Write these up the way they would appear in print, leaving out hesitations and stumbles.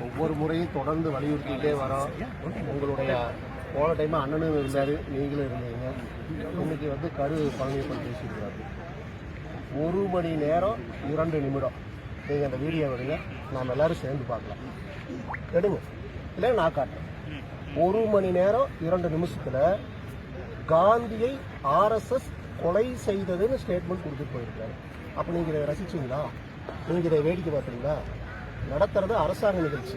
ஒவ்வொரு முறையும் தொடர்ந்து வலியுறுத்திட்டே வரோம். உங்களுடைய போன டைம் அண்ணனும் இருந்தார், நீங்களும் இருந்தீங்க. இன்னைக்கு வந்து கரு பழனியப்பன் பேசியிருக்கிறாரு. 1 மணி நேரம் 2 நிமிடம் நீங்கள் அந்த வீடியோ எடுங்க, நாம் எல்லாரும் சேர்ந்து பார்க்கலாம். எடுங்க, இல்லை நான் காட்டுறேன். 1 மணி நேரம் 2 நிமிஷத்தில் காந்தியை ஆர்எஸ்எஸ் கொலை செய்ததுன்னு ஸ்டேட்மெண்ட் கொடுத்துட்டு போயிருக்காரு. அப்போ நீங்கள் இதை ரசிச்சிங்களா? நீங்கள் இதை வேடிக்கை பார்த்தீங்களா? நடத்துறது அரசாங்க நிகழ்ச்சி,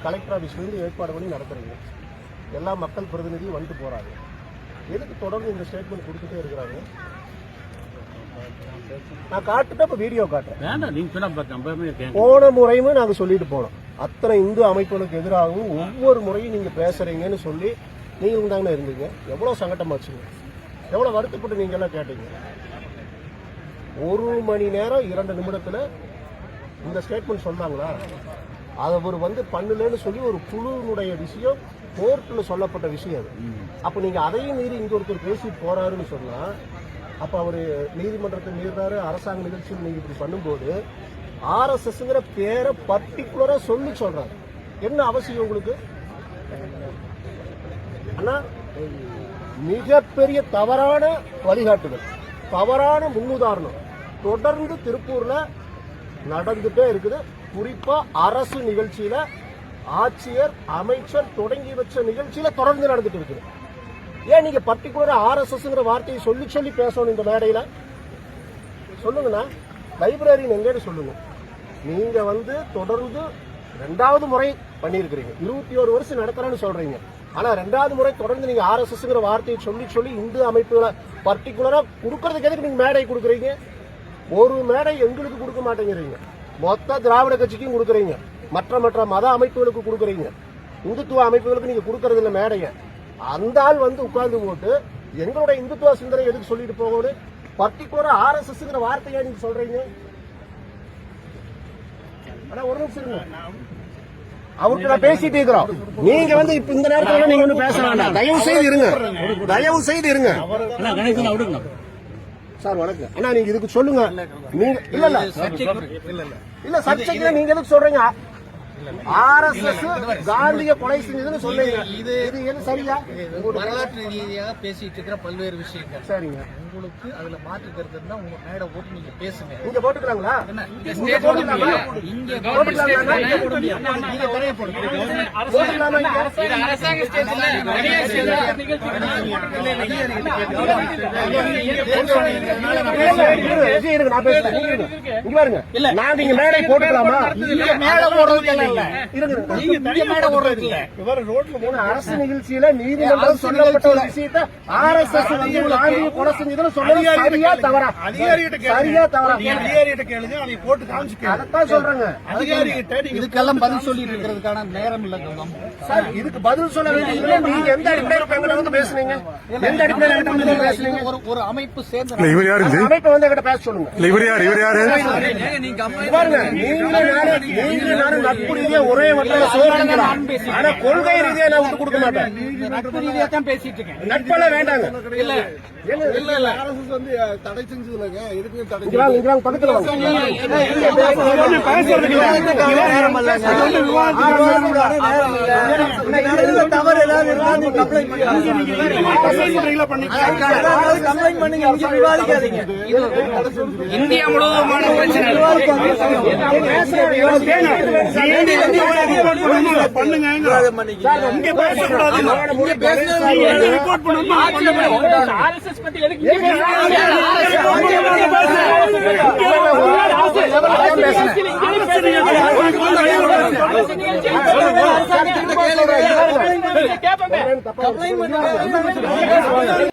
கலெக்டர் ஆஃபீஸ்லேருந்து ஏற்பாடு பண்ணி நடத்துறீங்க. எல்லா மக்கள் பிரதிநிதியும் வந்துட்டு போகிறாங்க. எதுக்கு தொடர்ந்து இந்த ஸ்டேட்மெண்ட் கொடுத்துட்டே இருக்கிறாங்க? நான் காட்டுட்டு இப்போ வீடியோ காட்டுறேன். போன முறையுமே நாங்கள் சொல்லிட்டு போனோம், அத்தனை இந்து அமைப்புகளுக்கு எதிராகவும் ஒவ்வொரு முறையும் நீங்கள் பேசுறீங்கன்னு சொல்லி நீங்களும் தானே இருந்தீங்க. எவ்வளோ சங்கட்டமாச்சுங்க, எவ்வளோ வருத்தப்பட்டு நீங்க எல்லாம் கேட்டீங்க. 1 மணி நேரம் 2 நிமிடத்தில் இந்த ஸ்டேட்மெண்ட் சொன்னாங்களா? அதை அவர் வந்து பண்ணலன்னு சொல்லி ஒரு குழுனுடைய விஷயம் கோர்ட்டில் சொல்லப்பட்ட விஷயம் அது. அப்போ நீங்கள் அதையும் மீறி இங்கே ஒருத்தர் பேசிட்டு போறாருன்னு சொன்னா, அப்போ அவர் நீதிமன்றத்தை மீறாரு, அரசாங்க நிகழ்ச்சியில் நீங்கள் இப்படி பண்ணும்போது ஆர்எஸ்எஸ்ங்கிற பேரை பர்டிகுலரா சொல்லி சொல்றாரு. என்ன அவசியம் உங்களுக்கு? ஆனா மிகப்பெரிய தவறான வழிகாட்டுதல், தவறான முன்னுதாரணம் தொடர்ந்து திருப்பூர்ல நடந்துட்டே இருக்குது. குறிப்பா அரசு நிகழ்ச்சியில, ஆட்சியர் அமைச்சர் தொடங்கி வச்ச நிகழ்ச்சியில தொடர்ந்து நடந்துட்டு இருக்குது. ஏன் நீங்க பர்டிகுலரா ஆர்எஸ்எஸ்ங்கிற வார்த்தையை சொல்லி சொல்லி பேசணும் இந்த மேடையில? சொல்லுங்கண்ணா, லைப்ரரின்னு எங்கன்னு சொல்லுங்க. நீங்க வந்து தொடர்ந்து 2வது முறை பண்ணியிருக்கிறீங்க. 21 வருஷம் நடக்கிறேன்னு சொல்றீங்க. ஆனா 2வது முறை தொடர்ந்து நீங்க ஆர்எஸ்எஸ்ங்கிற வார்த்தையை சொல்லி சொல்லி இந்து அமைப்புகளை பர்டிகுலரா கொடுக்கறதுக்கு எதுக்கு நீங்க மேடை கொடுக்குறீங்க? ஒரு மேடை எங்களுக்கு கொடுக்க மாட்டேங்கிறீங்க, மொத்த திராவிட கட்சிக்கும் கொடுக்குறீங்க, மற்ற மற்ற மத அமைப்புகளுக்கு கொடுக்குறீங்க, இந்துத்துவ அமைப்புகளுக்கு நீங்க கொடுக்கறது இல்ல மேடைய. அந்த ஆள் வந்து உட்கார்ந்து போட்டு எங்களுடைய இந்துத்துவ சிந்தனை எதுக்கு சொல்லிட்டு போகணும்? பர்டிகுலரா ஆர்எஸ்எஸ்ங்கிற வார்த்தையா நீங்க சொல்றீங்க? ஆனா ஒரு நிமிஷம் இருங்க, அவர்கிட்ட பேசிட்டு இருக்கிறோம். நீங்க வந்து இப்ப இந்த நேரத்துல நீங்க ஒண்ணு பேச வேண்டாம். தயவு செய்து இருங்க, தயவு செய்து இருங்க. சார் வணக்கம். அண்ணா நீங்க இதுக்கு சொல்லுங்க. நீங்க இல்ல இல்ல இல்ல சர்ச்சைக்கு நீங்க எதுக்கு சொல்றீங்க? ஆர்எஸ்எஸ் காந்திய கொலை செஞ்சதுன்னு சொல்லுங்க. இது எது சரியா? வரலாற்று ரீதியாக பேசிட்டு இருக்கிற பல்வேறு விஷயங்கள். சரிங்க, உங்களுக்கு அதுல மாற்று கருத்து இருந்தா உங்க மேடை போட்டு நீங்க பேசுங்க. நீங்க போட்டுக்கிறாங்களா? இங்க போட்டுக்கலாமா? இங்க போட்டுக்கலாமா? இங்க போட முடியாது. நீங்க தரைய போடுங்க. போட்டுக்கலாமா? இது அரசாங்க ஸ்டேஜ்ல வெளியே செய்யற நிகழ்ச்சி நான் பேசுறேன். இங்க பாருங்க, நான் நீங்க மேடை போட்டுக்கலாமா? இங்க மேடை போடுறது இல்ல. நீங்க தனியா மேடை போடுறது இல்ல. இவர் ரோட்ல போன அரசு நிகழ்ச்சியில நீதிமன்றம் சொல்லப்பட்ட ஒரு விஷயத்தை ஆர்எஸ்எஸ் வந்து காந்தியை கொலை செஞ்சதுன்னு சொல்றது சரியா தவறா? அதிகாரிகிட்ட சரியா தவறா? அதிகாரிகிட்ட கேளுங்க, அதை போட்டு காமிச்சுக்க. அதான் சொல்றேங்க. அதிகாரிகிட்ட இதுக்கெல்லாம் பதில் சொல்லிட்டு இருக்கிறதுக்கான நேரம் இல்ல. சார் இதுக்கு பதில் சொல்ல வேண்டியதுல நீங்க எந்த அடிப்படையில் எங்கிட்ட வந்து பேசுனீங்க? எந்த அடிப்படையில் எங்கிட்ட வந்து பேசுனீங்க? ஒரு அமைப்பு சேர்ந்து இவர் யாரு? அமைப்பை வந்து எங்கிட்ட பேச சொல்லுங்க. இவர் யாரு? இவர் யாரு? பாருங்க, நீங்களும் நானும் நட்பு ரீதியா ஒரே மட்டத்துல சோதனைக்கிறோம். ஆனா கொள்கை ரீதியா நான் விட்டு கொடுக்க மாட்டேன். நட்பு ரீதியா தான் பேசிட்டு இருக்கேன். நட்பெல்லாம் வேண்டாங்க. இல்ல இல்ல இல்ல ஆர்எஸ்எஸ் வந்து தடை செஞ்சதுலங்க. எதுக்கு தடை? இங்க வாங்க பக்கத்துல வாங்க. தவறு ஏதாவது இருந்தா நீங்க கம்ப்ளைண்ட் பண்ணுங்க. இங்க விவாதிக்காதீங்க. இந்தியா முழுவதுமான பிரச்சனை பண்ணுங்க. இங்க பேசக்கூடாது. இங்க பேசுறது ரிப்போர்ட் பண்ணணும். ஆர்எஸ்எஸ் பத்தி எதுக்கு தப்பா